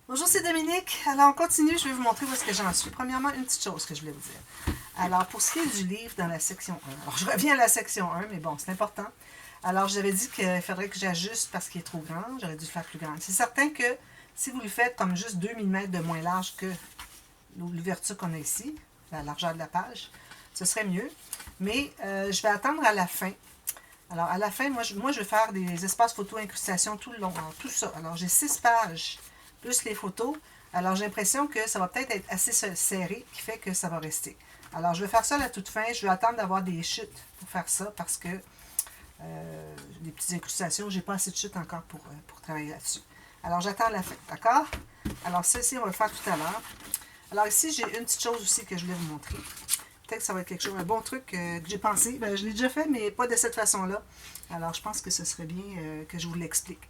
Bonjour, c'est Dominique. Alors, on continue. Je vais vous montrer où est-ce que j'en suis. Premièrement, une petite chose que je voulais vous dire. Alors, pour ce qui est du livre dans la section 1, alors je reviens à la section 1, mais bon, c'est important. Alors, j'avais dit qu'il faudrait que j'ajuste parce qu'il est trop grand. J'aurais dû le faire plus grand. C'est certain que si vous le faites comme juste 2 mm de moins large que l'ouverture qu'on a ici, la largeur de la page, ce serait mieux. Mais je vais attendre à la fin. Alors, à la fin, moi, je vais faire des espaces photo incrustation tout le long. Alors, tout ça. Alors, j'ai 6 pages plus les photos. Alors, j'ai l'impression que ça va peut-être être assez serré, qui fait que ça va rester. Alors, je vais faire ça à la toute fin. Je vais attendre d'avoir des chutes pour faire ça, parce que des petites incrustations, j'ai pas assez de chutes encore pour travailler là-dessus. Alors, j'attends la fin, d'accord? Alors, ceci, on va le faire tout à l'heure. Alors, ici, j'ai une petite chose aussi que je voulais vous montrer. Peut-être que ça va être quelque chose, un bon truc que j'ai pensé. Ben, je l'ai déjà fait, mais pas de cette façon-là. Alors, je pense que ce serait bien que je vous l'explique.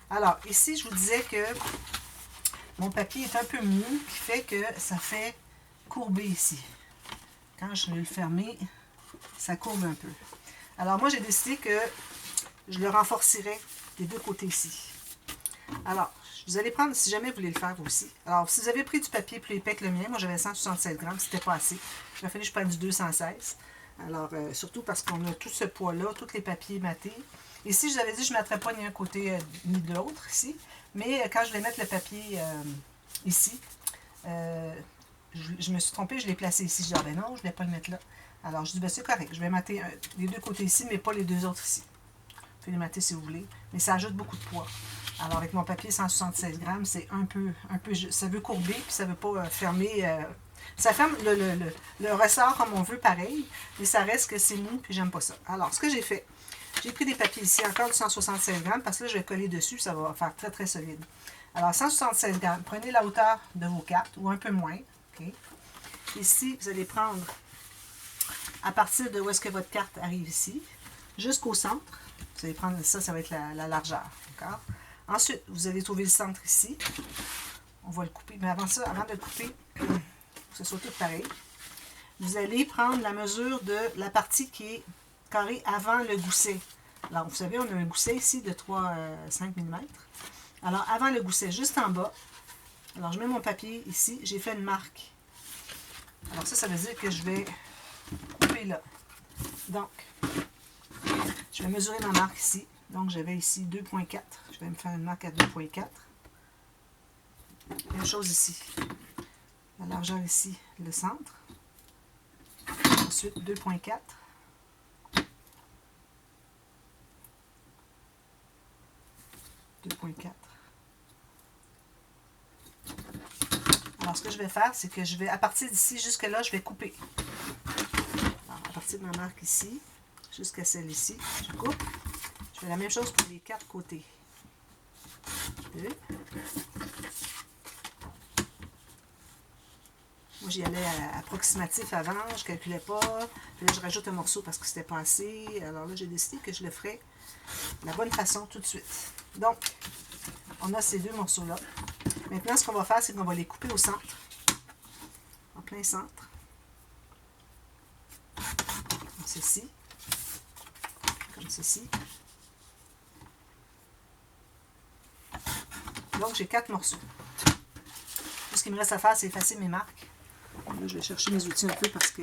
Alors, ici, je vous disais que mon papier est un peu mou, qui fait que ça fait courber ici. Quand je vais le fermer, ça courbe un peu. Alors, moi, j'ai décidé que je le renforcerai des deux côtés ici. Alors, vous allez prendre, si jamais vous voulez le faire aussi. Alors, si vous avez pris du papier plus épais que le mien, moi j'avais 167 grammes, c'était pas assez. Il a fallu que je prenne du 216. Alors, surtout parce qu'on a tout ce poids-là, tous les papiers matés. Ici, je vous avais dit que je ne mettrais pas ni un côté ni de l'autre, ici. Mais quand je vais mettre le papier ici, je me suis trompée, je l'ai placé ici. Je dis, ah ben non, je ne voulais pas le mettre là. Alors, je dis, ben c'est correct, je vais mater les deux côtés ici, mais pas les deux autres ici. Vous pouvez les mater si vous voulez, mais ça ajoute beaucoup de poids. Alors, avec mon papier 176 grammes, c'est un peu, ça veut courber, puis ça ne veut pas fermer. Ça ferme le ressort comme on veut, pareil, mais ça reste que c'est mou, puis j'aime pas ça. Alors, ce que j'ai fait, j'ai pris des papiers ici, encore du 176 grammes, parce que là, je vais coller dessus, ça va faire très, très solide. Alors, 176 grammes, prenez la hauteur de vos cartes, ou un peu moins. Okay? Ici, vous allez prendre, à partir de où est-ce que votre carte arrive ici, jusqu'au centre, vous allez prendre ça, ça va être la largeur. D'accord? Ensuite, vous allez trouver le centre ici. On va le couper. Mais avant ça, avant de le couper, que ce soit tout pareil, vous allez prendre la mesure de la partie qui est carrée avant le gousset. Alors, vous savez, on a un gousset ici de 3-5 mm. Alors, avant le gousset, juste en bas, alors je mets mon papier ici, j'ai fait une marque. Alors ça veut dire que je vais couper là. Donc, je vais mesurer ma marque ici. Donc, j'avais ici 2,4. Je vais me faire une marque à 2,4. Même chose ici. La largeur ici, le centre. Ensuite, 2,4. Alors, ce que je vais faire, c'est que je vais, à partir d'ici, jusque là, je vais couper. Alors, à partir de ma marque ici, jusqu'à celle ici, je coupe. Je fais la même chose pour les 4 côtés. 2. Moi, j'y allais approximatif avant, je ne calculais pas. Puis là, je rajoute un morceau parce que c'était pas assez. Alors là, j'ai décidé que je le ferais de la bonne façon tout de suite. Donc, on a ces deux morceaux-là. Maintenant, ce qu'on va faire, c'est qu'on va les couper au centre. En plein centre. Comme ceci. Comme ceci. Donc, j'ai 4 morceaux. Tout ce qu'il me reste à faire, c'est effacer mes marques. Là, je vais chercher mes outils un peu parce que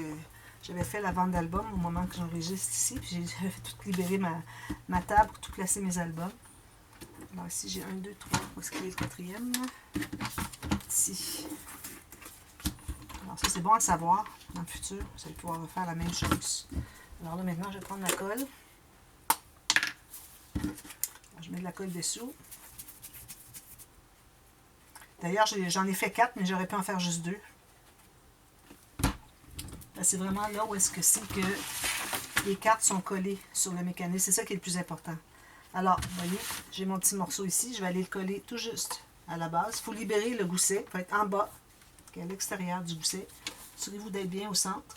j'avais fait la vente d'albums au moment que j'enregistre ici. Puis j'ai tout libéré ma table pour tout placer mes albums. Alors ici, j'ai 1, 2, 3. Où est-ce qu'il est le quatrième? Ici. Alors ça, c'est bon à savoir. Dans le futur, vous allez pouvoir refaire la même chose. Alors là, maintenant, je vais prendre la colle. Alors, je mets de la colle dessous. D'ailleurs, j'en ai fait 4, mais j'aurais pu en faire juste 2. C'est vraiment là où est-ce que c'est que les cartes sont collées sur le mécanisme. C'est ça qui est le plus important. Alors, vous voyez, j'ai mon petit morceau ici. Je vais aller le coller tout juste à la base. Il faut libérer le gousset. Il faut être en bas, à l'extérieur du gousset. Assurez-vous d'être bien au centre.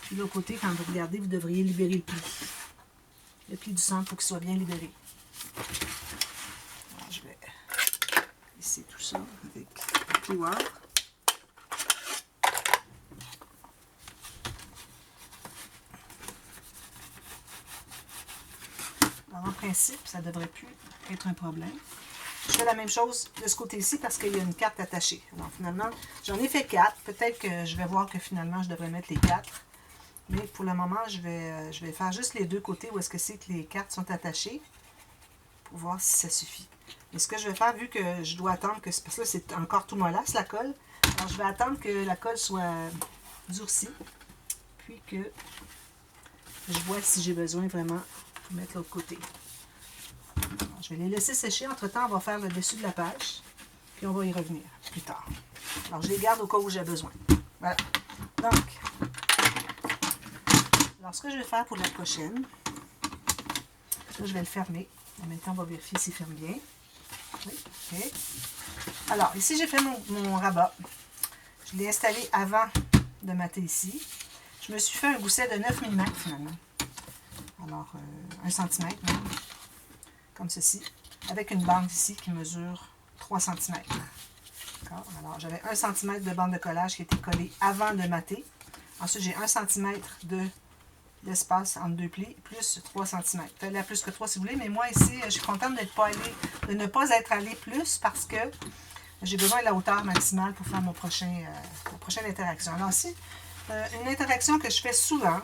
Puis de l'autre côté, quand vous regardez, vous devriez libérer le pli. Le pli du centre, il faut qu'il soit bien libéré. Alors, je vais lisser tout ça avec le plioir. Alors, en principe, ça ne devrait plus être un problème. Je fais la même chose de ce côté-ci parce qu'il y a une carte attachée. Alors finalement, j'en ai fait 4. Peut-être que je vais voir que finalement, je devrais mettre les 4. Mais pour le moment, je vais faire juste les deux côtés où est-ce que c'est que les cartes sont attachées pour voir si ça suffit. Mais ce que je vais faire, vu que je dois attendre que... Parce que là, c'est encore tout mollasse, la colle. Alors, je vais attendre que la colle soit durcie. Puis que je vois si j'ai besoin vraiment de mettre l'autre côté. Alors, je vais les laisser sécher. Entre-temps, on va faire le dessus de la page. Puis on va y revenir plus tard. Alors, je les garde au cas où j'ai besoin. Voilà. Donc, alors ce que je vais faire pour la prochaine, là, je vais le fermer. En même temps, on va vérifier s'il ferme bien. Oui, ok. Alors, ici, j'ai fait mon rabat. Je l'ai installé avant de mater ici. Je me suis fait un gousset de 9 mm finalement. Alors, 1 cm même, comme ceci, avec une bande ici qui mesure 3 cm. Alors, j'avais 1 cm de bande de collage qui était collée avant de mater. Ensuite, j'ai 1 cm d'espace entre deux plis, plus 3 cm. Fallait plus que 3 si vous voulez, mais moi ici, je suis contente de ne pas être allée plus parce que j'ai besoin de la hauteur maximale pour faire ma prochaine interaction. Alors ici, une interaction que je fais souvent,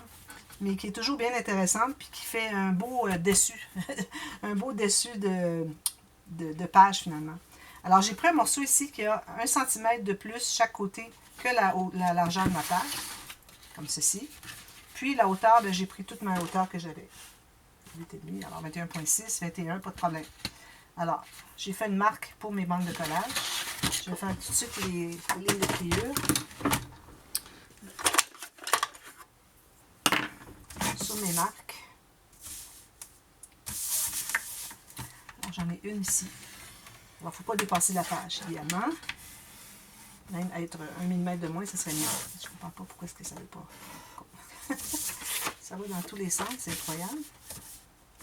mais qui est toujours bien intéressante, puis qui fait un beau dessus, un beau dessus de page finalement. Alors j'ai pris un morceau ici qui a 1 cm de plus chaque côté que la largeur de ma page, comme ceci. Puis la hauteur, j'ai pris toute ma hauteur que j'avais. 8,5, alors 21,6, 21, pas de problème. Alors, j'ai fait une marque pour mes bandes de collage. Je vais faire tout de suite les lignes de pliure. Sur mes marques. Alors, j'en ai une ici. Alors, il ne faut pas dépasser la page, évidemment. Même être 1 mm de moins, ce serait mieux. Je ne comprends pas pourquoi est-ce que ça ne veut pas. Ça va dans tous les sens, c'est incroyable.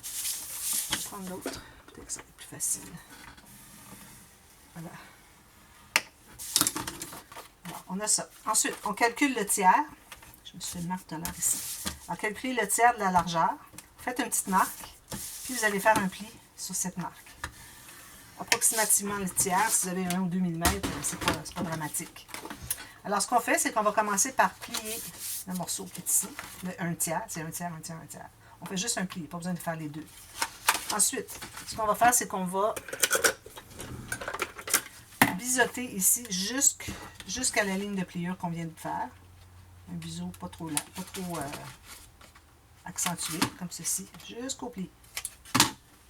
Je vais prendre l'autre. Peut-être que ça va être plus facile. Voilà. Alors, on a ça. Ensuite, on calcule le tiers. Je me suis fait une marque tout à l'heure ici. Alors, calculez le tiers de la largeur. Faites une petite marque. Puis, vous allez faire un pli sur cette marque. Approximativement le tiers. Si vous avez 1 ou 2 mm, c'est pas dramatique. Alors, ce qu'on fait, c'est qu'on va commencer par plier le morceau qui est ici. Le 1 tiers, c'est 1 tiers, 1 tiers, 1 tiers. On fait juste un pli, pas besoin de faire les deux. Ensuite, ce qu'on va faire, c'est qu'on va biseauter ici jusqu'à la ligne de pliure qu'on vient de faire. Un biseau pas trop lent, pas trop accentué, comme ceci, jusqu'au pli.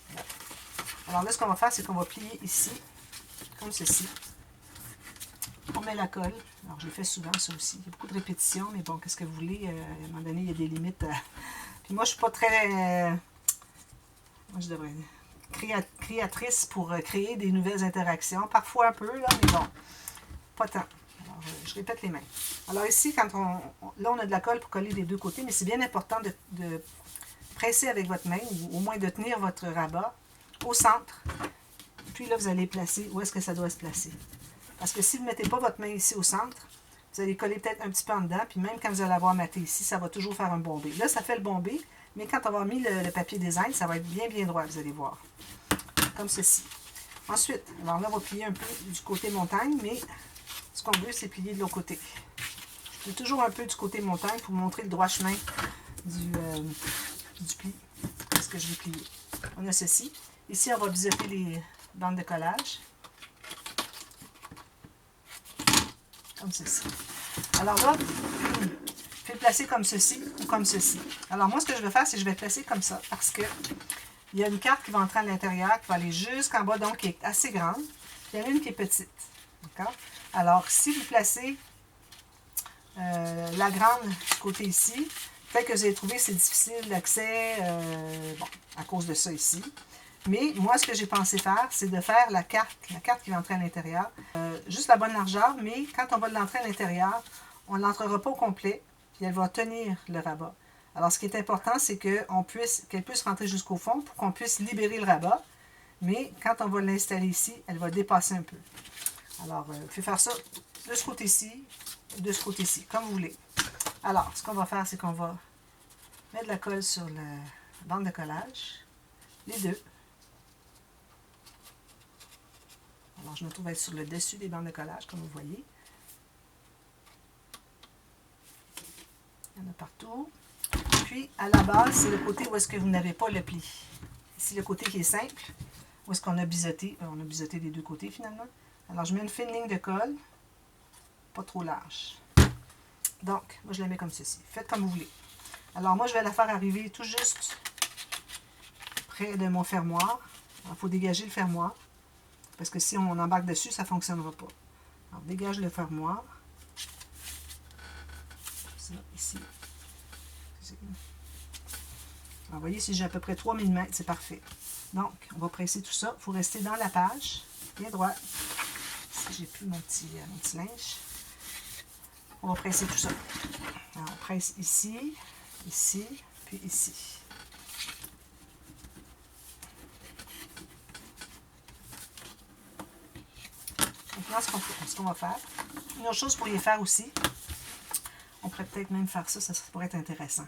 Voilà. Alors là, ce qu'on va faire, c'est qu'on va plier ici, comme ceci. On met la colle. Alors, je le fais souvent, ça aussi. Il y a beaucoup de répétitions, mais bon, qu'est-ce que vous voulez? À un moment donné, il y a des limites. Puis moi, je ne suis pas très... moi, je devrais... créatrice pour créer des nouvelles interactions. Parfois un peu, là, mais bon, pas tant. Alors, je répète les mêmes. Alors ici, quand là, on a de la colle pour coller des deux côtés, mais c'est bien important de presser avec votre main, ou au moins de tenir votre rabat au centre. Puis là, vous allez placer où est-ce que ça doit se placer. Parce que si vous ne mettez pas votre main ici au centre, vous allez coller peut-être un petit peu en dedans, puis même quand vous allez avoir maté ici, ça va toujours faire un bombé. Là, ça fait le bombé, mais quand on va mis le papier design, ça va être bien, bien droit, vous allez voir. Comme ceci. Ensuite, alors là, on va plier un peu du côté montagne, mais ce qu'on veut, c'est plier de l'autre côté. Je plie toujours un peu du côté montagne pour montrer le droit chemin du pli. Qu'est-ce que je vais plier? On a ceci. Ici, on va biseauter les bandes de collage. Comme ceci. Alors là, je vais le placer comme ceci ou comme ceci. Alors moi, ce que je vais faire, c'est que je vais le placer comme ça parce que il y a une carte qui va entrer à l'intérieur, qui va aller jusqu'en bas, donc qui est assez grande. Il y en a une qui est petite. D'accord? Alors, si vous placez la grande du côté ici, peut-être que vous allez trouver que c'est difficile d'accès, bon, à cause de ça ici. Mais moi, ce que j'ai pensé faire, c'est de faire la carte qui va entrer à l'intérieur. Juste la bonne largeur, mais quand on va l'entrer à l'intérieur, on ne l'entrera pas au complet, puis elle va tenir le rabat. Alors, ce qui est important, c'est qu'elle puisse rentrer jusqu'au fond pour qu'on puisse libérer le rabat. Mais quand on va l'installer ici, elle va dépasser un peu. Alors, vous pouvez faire ça de ce côté-ci et de ce côté-ci, comme vous voulez. Alors, ce qu'on va faire, c'est qu'on va mettre de la colle sur la bande de collage, les deux. Alors, je me trouve être sur le dessus des bandes de collage, comme vous voyez. Il y en a partout. Puis, à la base, c'est le côté où est-ce que vous n'avez pas le pli. Ici, le côté qui est simple, où est-ce qu'on a biseauté. On a biseauté des deux côtés, finalement. Alors, je mets une fine ligne de colle, pas trop large. Donc, moi, je la mets comme ceci. Faites comme vous voulez. Alors, moi, je vais la faire arriver tout juste près de mon fermoir. Il faut dégager le fermoir, parce que si on embarque dessus, ça ne fonctionnera pas. Alors, dégage le fermoir. Ça, ici. Alors, vous voyez, si j'ai à peu près 3 mm, c'est parfait. Donc, on va presser tout ça. Il faut rester dans la page, bien droit. Si j'ai plus mon petit linge. On va presser tout ça. Alors, on presse ici, ici, puis ici. Maintenant, ce qu'on va faire, une autre chose pour les faire aussi, on pourrait peut-être même faire ça, ça pourrait être intéressant.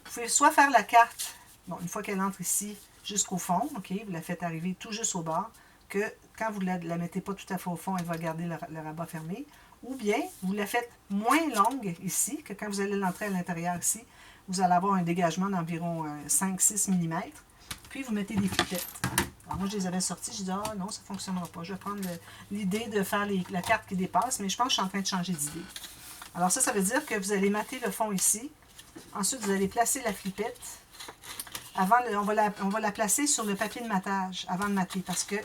Vous pouvez soit faire la carte, bon, une fois qu'elle entre ici, jusqu'au fond, ok, vous la faites arriver tout juste au bord, que quand vous ne la mettez pas tout à fait au fond, elle va garder le rabat fermé. Ou bien, vous la faites moins longue ici, que quand vous allez l'entrer à l'intérieur ici, vous allez avoir un dégagement d'environ 5-6 mm. Puis, vous mettez des flipettes. Alors, moi, je les avais sortis, j'ai dit, ah non, ça ne fonctionnera pas. Je vais prendre l'idée de faire la carte qui dépasse, mais je pense que je suis en train de changer d'idée. Alors, ça veut dire que vous allez mater le fond ici. Ensuite, vous allez placer la flipette. Avant, on va la placer sur le papier de matage avant de mater, parce que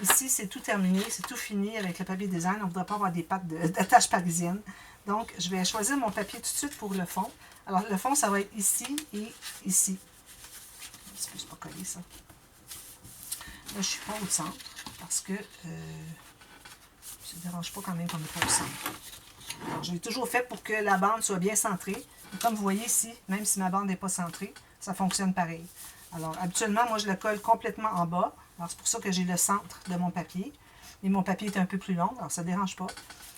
ici, c'est tout terminé, c'est tout fini avec le papier design. On ne voudrait pas avoir des pattes d'attache parisienne. Donc, je vais choisir mon papier tout de suite pour le fond. Alors, le fond, ça va être ici et ici. C'est pas collé, ça. Là, je ne suis pas au centre, parce que ça ne dérange pas quand même qu'on n'est pas au centre. Alors, je l'ai toujours fait pour que la bande soit bien centrée. Et comme vous voyez ici, même si ma bande n'est pas centrée, ça fonctionne pareil. Alors, habituellement, moi, je le colle complètement en bas. Alors, c'est pour ça que j'ai le centre de mon papier. Et mon papier est un peu plus long, alors ça ne dérange pas.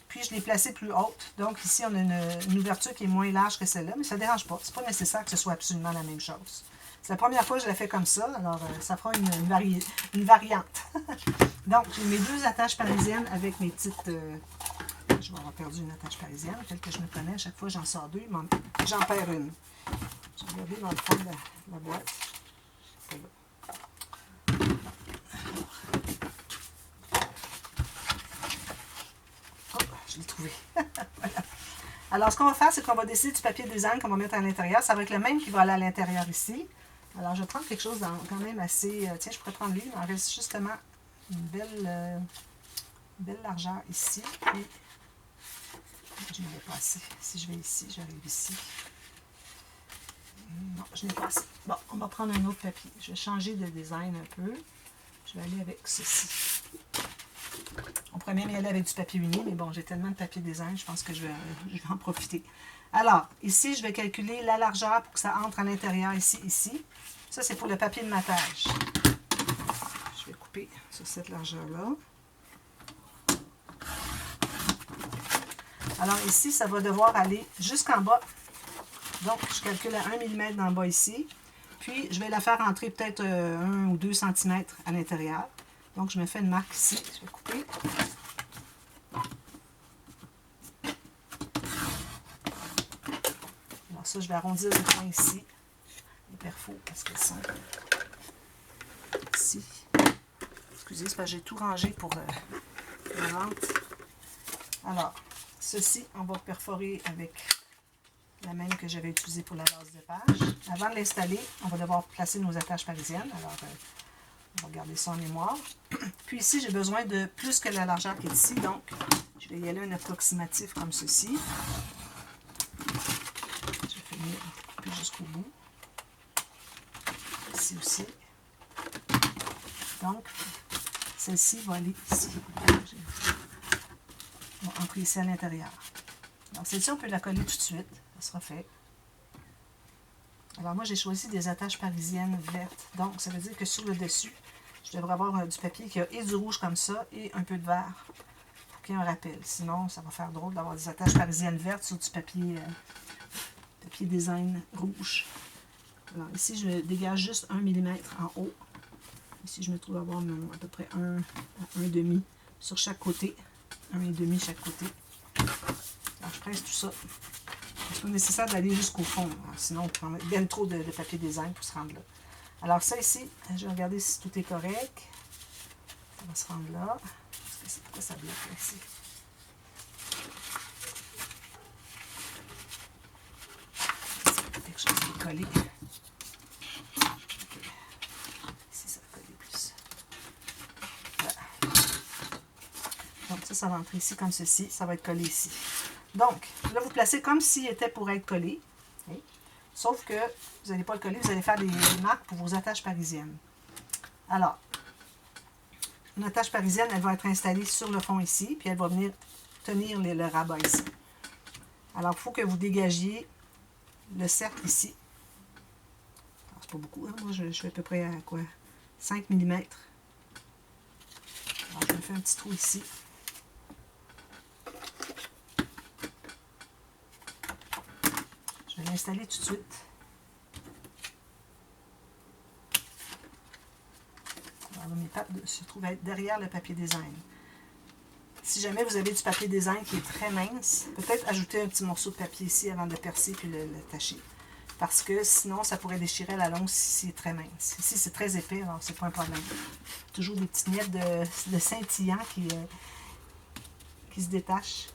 Puis, je l'ai placé plus haute. Donc, ici, on a une ouverture qui est moins large que celle-là, mais ça ne dérange pas. Ce n'est pas nécessaire que ce soit absolument la même chose. C'est la première fois que je la fais comme ça, alors ça fera une variante. Donc, j'ai mes deux attaches parisiennes avec mes petites... je vais avoir perdu une attache parisienne, telle que je me connais. À chaque fois, j'en sors deux, j'en perds une. Je vais regarder dans le fond de la boîte. C'est là. Oh, je l'ai trouvé. Voilà. Alors, ce qu'on va faire, c'est qu'on va décider du papier design qu'on va mettre à l'intérieur. Ça va être le même qui va aller à l'intérieur ici. Alors, je vais prendre quelque chose quand même assez... tiens, je pourrais prendre lui. Il en reste justement une belle largeur ici. Puis, je n'en ai pas assez. Si je vais ici, j'arrive ici. Non, je n'ai pas assez. Bon, on va prendre un autre papier. Je vais changer de design un peu. Je vais aller avec ceci. On pourrait même y aller avec du papier uni, mais bon, j'ai tellement de papier design, je pense que je vais en profiter. Alors, ici, je vais calculer la largeur pour que ça entre à l'intérieur ici. Ça, c'est pour le papier de matage. Je vais couper sur cette largeur-là. Alors, ici, ça va devoir aller jusqu'en bas. Donc, je calcule à 1 mm d'en bas ici. Puis, je vais la faire entrer peut-être 1 ou 2 cm à l'intérieur. Donc, je me fais une marque ici. Je vais couper. Alors, ça, je vais arrondir le coin ici. Les perfos, parce qu'elles sont ici. Excusez, c'est parce que j'ai tout rangé pour la vente. Alors, ceci, on va perforer avec la même que j'avais utilisée pour la base de page. Avant de l'installer, on va devoir placer nos attaches parisiennes. Alors, on va garder ça en mémoire. Puis ici, j'ai besoin de plus que la largeur qui est ici. Donc, je vais y aller un approximatif comme ceci. Je vais finir couper jusqu'au bout. Ici aussi. Donc, celle-ci va aller ici. On va entrer ici à l'intérieur. Donc, celle-ci, on peut la coller tout de suite. Ça sera fait. Alors, moi, j'ai choisi des attaches parisiennes vertes. Donc, ça veut dire que sur le dessus, je devrais avoir du papier qui a et du rouge comme ça et un peu de vert pour qu'il y ait un rappel. Sinon, ça va faire drôle d'avoir des attaches parisiennes vertes sur du papier, papier design rouge. Alors, ici, je dégage juste 1 mm en haut. Ici, je me trouve avoir à peu près 1 à 1,5 sur chaque côté. 1,5 chaque côté. Alors, je presse tout ça. C'est pas nécessaire d'aller jusqu'au fond. Sinon, on prend bien trop de papier design pour se rendre là. Alors ça ici, je vais regarder si tout est correct. On va se rendre là. Pourquoi ça bloque là, ici? C'est quelque chose qui est collé. Okay. Ici, ça va coller plus. Voilà. Donc ça va entrer ici comme ceci. Ça va être collé ici. Donc, là, vous placez comme s'il était pour être collé. Okay. Sauf que vous n'allez pas le coller, vous allez faire des marques pour vos attaches parisiennes. Alors, une attache parisienne, elle va être installée sur le fond ici, puis elle va venir tenir le rabat ici. Alors, il faut que vous dégagiez le cercle ici. C'est pas beaucoup, hein? Moi, je fais à peu près à quoi? 5 mm. Alors, je me fais un petit trou ici. Je vais l'installer tout de suite. Alors, mes pattes se trouvent être derrière le papier design. Si jamais vous avez du papier design qui est très mince, peut-être ajouter un petit morceau de papier ici avant de percer puis l'attacher. Parce que sinon, ça pourrait déchirer la longue si c'est très mince. Ici, c'est très épais, alors c'est pas un problème. Toujours des petites miettes de scintillant qui se détachent.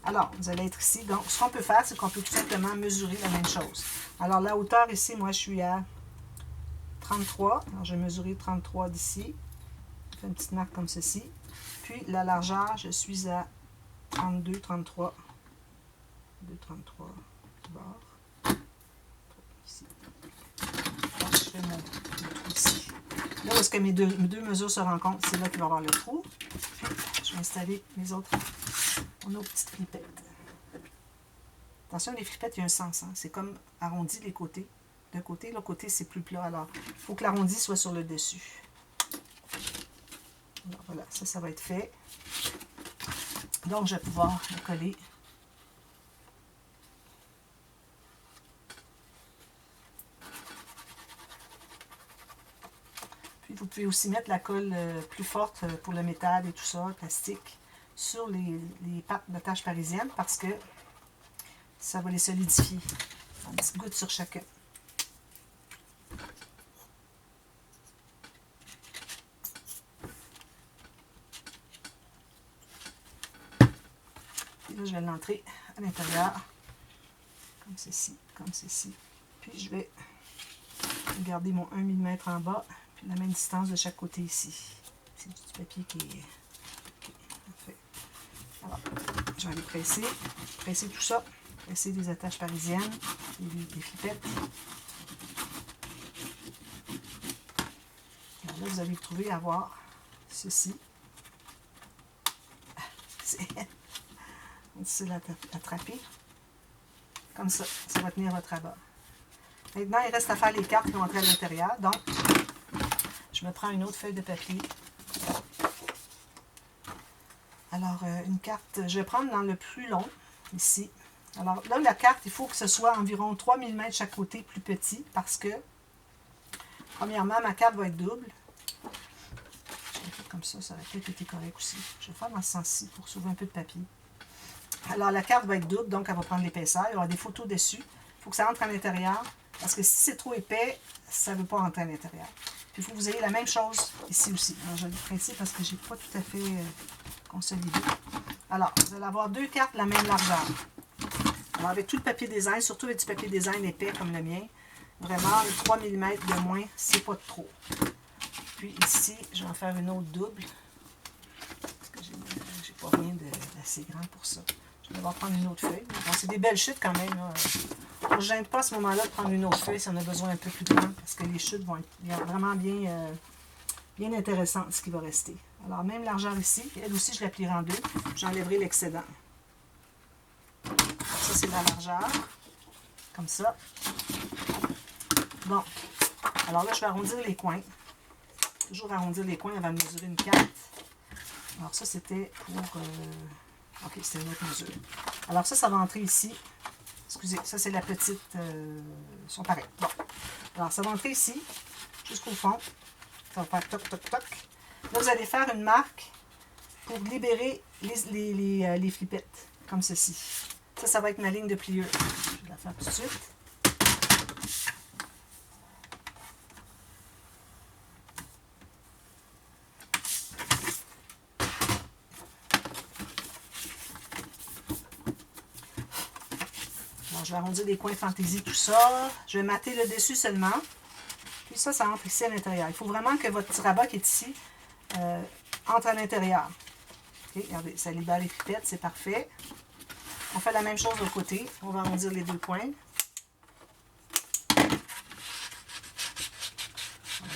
Alors, vous allez être ici. Donc, ce qu'on peut faire, c'est qu'on peut tout simplement mesurer la même chose. Alors, la hauteur ici, moi, je suis à 33. Alors, je vais mesurer 33 d'ici. Je fais une petite marque comme ceci. Puis, la largeur, je suis à 32, 33. 2, 33 du bord. Ici. Alors, je fais mon trou ici. Là où est-ce que mes deux mesures se rencontrent, c'est là qu'il va y avoir le trou. Puis, je vais installer mes autres petites flipettes. Attention, les flipettes, il y a un sens. Hein? C'est comme arrondi les côtés. De côté, l'autre côté, c'est plus plat. Alors, il faut que l'arrondi soit sur le dessus. Alors, voilà, ça va être fait. Donc, je vais pouvoir le coller. Puis, vous pouvez aussi mettre la colle plus forte pour le métal et tout ça, plastique, sur les pattes d'attache parisienne parce que ça va les solidifier. Une petite goutte sur chacun. Et là, je vais l'entrer à l'intérieur, comme ceci, comme ceci. Puis, je vais garder mon 1 mm en bas, puis la même distance de chaque côté ici. C'est du papier qui est... Okay, parfait. Alors, je vais aller presser tout ça. Presser des attaches parisiennes, des flipettes. Alors là, vous allez vous trouver à avoir ceci. C'est difficile à attraper. Comme ça, ça va tenir votre rabat. Maintenant, il reste à faire les cartes qui vont entrer à l'intérieur. Donc, je me prends une autre feuille de papier. Alors, une carte, je vais prendre dans le plus long, ici. Alors là, la carte, il faut que ce soit environ 3 mm chaque côté plus petit parce que, premièrement, ma carte va être double. Je l'ai fait comme ça aurait peut-être été correct aussi. Je vais faire dans ce sens-ci pour sauver un peu de papier. Alors, la carte va être double, donc elle va prendre l'épaisseur. Il y aura des photos dessus. Il faut que ça entre à l'intérieur parce que si c'est trop épais, ça ne veut pas rentrer à l'intérieur. Puis, il faut que vous ayez la même chose ici aussi. Alors, je vais le presser parce que je n'ai pas tout à fait consolidé. Alors, vous allez avoir deux cartes de la même largeur. Alors, avec tout le papier design, surtout avec du papier design épais comme le mien, vraiment, 3 mm de moins, c'est pas de trop. Puis ici, je vais en faire une autre double. Parce que j'ai pas rien d'assez grand pour ça. Je vais devoir prendre une autre feuille. Bon, c'est des belles chutes quand même. Là. On ne gêne pas à ce moment-là de prendre une autre feuille si on a besoin un peu plus grand, parce que les chutes vont être vraiment bien intéressantes, ce qui va rester. Alors, même largeur ici, elle aussi, je la plierai en deux. J'enlèverai l'excédent. Ça, c'est la largeur. Comme ça. Bon. Alors là, je vais arrondir les coins. Toujours arrondir les coins avant de mesurer une carte. Alors ça, c'était pour... ok, c'était une autre mesure. Alors ça va entrer ici. Excusez, ça, c'est la petite... ils sont pareils. Bon. Alors, ça va entrer ici, jusqu'au fond. Ça va faire toc, toc, toc. Là, vous allez faire une marque pour libérer les flippettes, comme ceci. Ça va être ma ligne de pliure. Je vais la faire tout de suite. Alors, je vais arrondir les coins fantaisie, tout ça. Je vais mater le dessus seulement. Puis ça entre ici à l'intérieur. Il faut vraiment que votre petit rabat qui est ici entre à l'intérieur. Okay, regardez, ça libère les flippettes, c'est parfait. On fait la même chose de l'autre côté. On va arrondir les deux coins.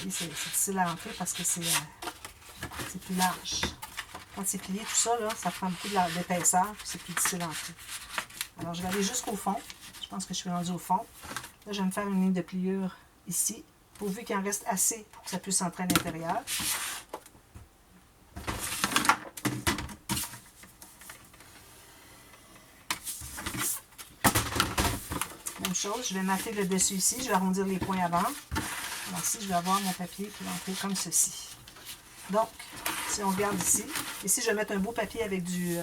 C'est difficile à rentrer parce que c'est plus large. Quand c'est plié, tout ça, là, ça prend beaucoup d'épaisseur, c'est plus difficile à rentrer. Alors, je vais aller jusqu'au fond. Je pense que je suis rendue au fond. Là, je vais me faire une ligne de pliure ici, pourvu qu'il en reste assez pour que ça puisse entrer à l'intérieur. Même chose, je vais mater le dessus ici. Je vais arrondir les coins avant. Alors ici, je vais avoir mon papier qui va entrer comme ceci. Donc, si on regarde ici, je vais mettre un beau papier avec du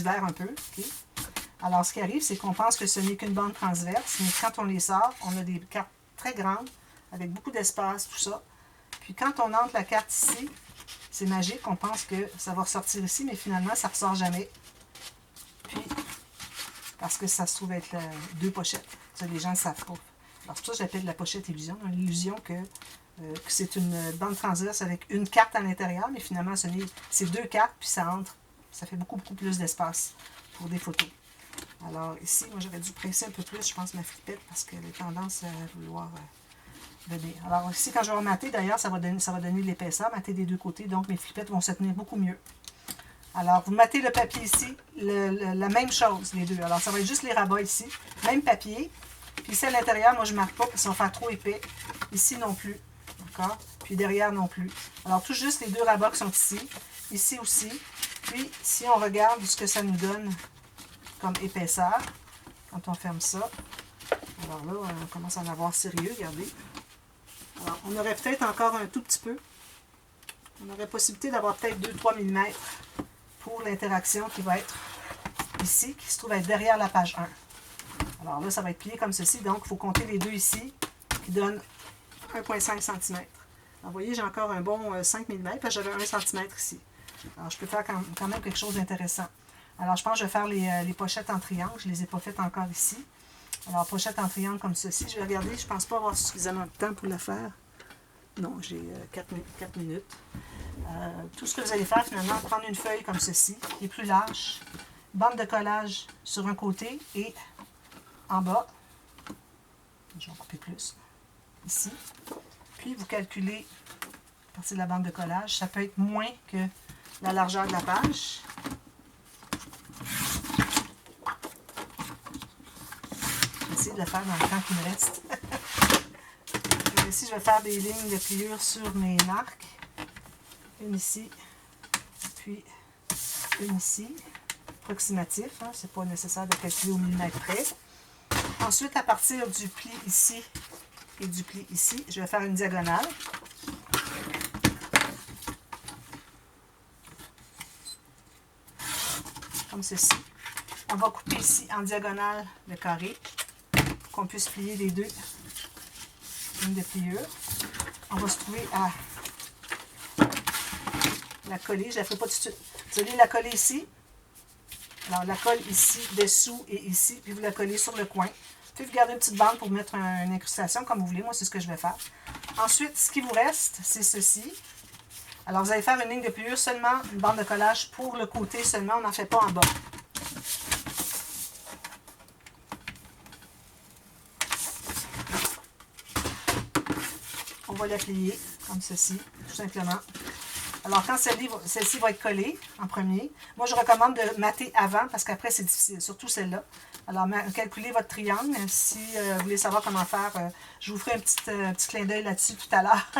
verre un peu. Okay? Alors, ce qui arrive, c'est qu'on pense que ce n'est qu'une bande transverse, mais quand on les sort, on a des cartes très grandes, avec beaucoup d'espace, tout ça. Puis quand on entre la carte ici, c'est magique, on pense que ça va ressortir ici, mais finalement, ça ne ressort jamais. Puis, parce que ça se trouve être deux pochettes. Ça, les gens ne savent pas. Alors, c'est pour ça que j'appelle la pochette illusion. L'illusion que c'est une bande transverse avec une carte à l'intérieur, mais finalement, c'est deux cartes, puis ça entre. Ça fait beaucoup, beaucoup plus d'espace pour des photos. Alors, ici, moi, j'aurais dû presser un peu plus, je pense, ma flippette, parce qu'elle a tendance à vouloir venir. Alors, ici, quand je vais remater, d'ailleurs, ça va donner de l'épaisseur, mater des deux côtés, donc mes flippettes vont se tenir beaucoup mieux. Alors, vous matez le papier ici, la même chose, les deux. Alors, ça va être juste les rabats ici, même papier. Puis ici, à l'intérieur, moi, je ne marque pas, parce que ça va faire trop épais. Ici non plus, d'accord? Puis derrière non plus. Alors, tout juste les deux rabats qui sont ici aussi. Puis, si on regarde ce que ça nous donne comme épaisseur, quand on ferme ça, alors là, on commence à en avoir sérieux, regardez. Alors, on aurait peut-être encore un tout petit peu. On aurait possibilité d'avoir peut-être 2-3 mm pour l'interaction qui va être ici, qui se trouve être derrière la page 1. Alors là, ça va être plié comme ceci, donc il faut compter les deux ici, qui donnent 1,5 cm. Alors vous voyez, j'ai encore un bon 5 mm, parce que j'avais 1 cm ici. Alors je peux faire quand même quelque chose d'intéressant. Alors je pense que je vais faire les pochettes en triangle, je ne les ai pas faites encore ici. Alors pochette en triangle comme ceci, je vais regarder, je ne pense pas avoir suffisamment de temps pour la faire. Non, j'ai 4 minutes. Tout ce que vous allez faire finalement, prendre une feuille comme ceci, qui est plus large, bande de collage sur un côté et en bas, je vais en couper plus, ici. Puis vous calculez à partir de la bande de collage, ça peut être moins que la largeur de la page. Je vais essayer de le faire dans le temps qui me reste. Ici, je vais faire des lignes de pliure sur mes marques. Une ici, puis une ici. Approximatif, hein, c'est pas nécessaire de calculer au millimètre près. Ensuite, à partir du pli ici et du pli ici, je vais faire une diagonale. Comme ceci. On va couper ici en diagonale le carré pour qu'on puisse plier les deux lignes de pliure. On va se trouver à la coller. Je ne la ferai pas tout de suite. Vous allez la coller ici. Alors, la colle ici, dessous et ici, puis vous la collez sur le coin. Puis vous gardez une petite bande pour mettre une incrustation comme vous voulez. Moi, c'est ce que je vais faire. Ensuite, ce qui vous reste, c'est ceci. Alors, vous allez faire une ligne de pliure seulement, une bande de collage pour le côté seulement. On n'en fait pas en bas. On va la plier comme ceci, tout simplement. Alors, quand celle-ci va être collée en premier, moi, je recommande de mater avant parce qu'après, c'est difficile, surtout celle-là. Alors, calculez votre triangle. Si vous voulez savoir comment faire, je vous ferai un petit clin d'œil là-dessus tout à l'heure.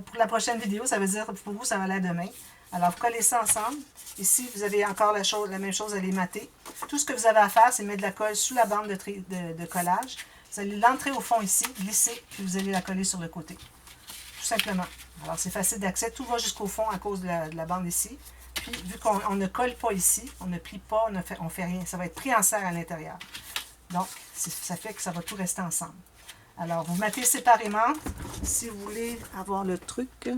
Pour la prochaine vidéo, ça veut dire, pour vous, ça va aller demain. Alors, vous collez ça ensemble. Ici, vous avez encore la même chose à les mater. Tout ce que vous avez à faire, c'est mettre de la colle sous la bande de collage. Vous allez l'entrer au fond ici, glisser, puis vous allez la coller sur le côté. Tout simplement. Alors, c'est facile d'accès. Tout va jusqu'au fond à cause de la bande ici. puis vu qu'on ne colle pas ici, on ne plie pas, on fait rien. Ça va être pris en serre à l'intérieur. Donc, ça fait que ça va tout rester ensemble. Alors, vous mettez séparément. Si vous voulez avoir le truc,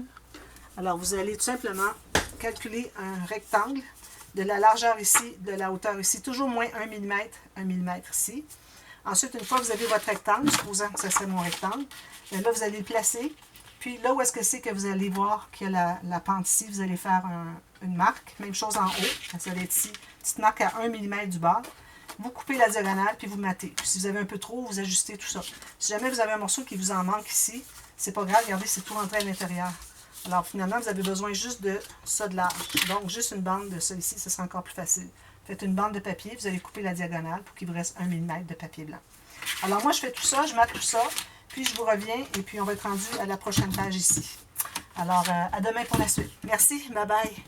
alors vous allez tout simplement calculer un rectangle de la largeur ici, de la hauteur ici, toujours moins 1 mm ici. Ensuite, une fois que vous avez votre rectangle, supposant que ce serait mon rectangle, bien là, vous allez le placer. Puis là où est-ce que c'est que vous allez voir qu'il y a la pente ici, vous allez faire une marque. Même chose en haut. Ça va être ici, petite marque à 1 mm du bord. Vous coupez la diagonale, puis vous mattez. Puis si vous avez un peu trop, vous ajustez tout ça. Si jamais vous avez un morceau qui vous en manque ici, c'est pas grave, regardez, c'est tout rentré à l'intérieur. Alors finalement, vous avez besoin juste de ça de large. Donc juste une bande de ça ici, ce sera encore plus facile. Faites une bande de papier, vous allez couper la diagonale pour qu'il vous reste 1 mm de papier blanc. Alors moi, je fais tout ça, je matte tout ça, puis je vous reviens, et puis on va être rendu à la prochaine page ici. Alors, à demain pour la suite. Merci, bye bye.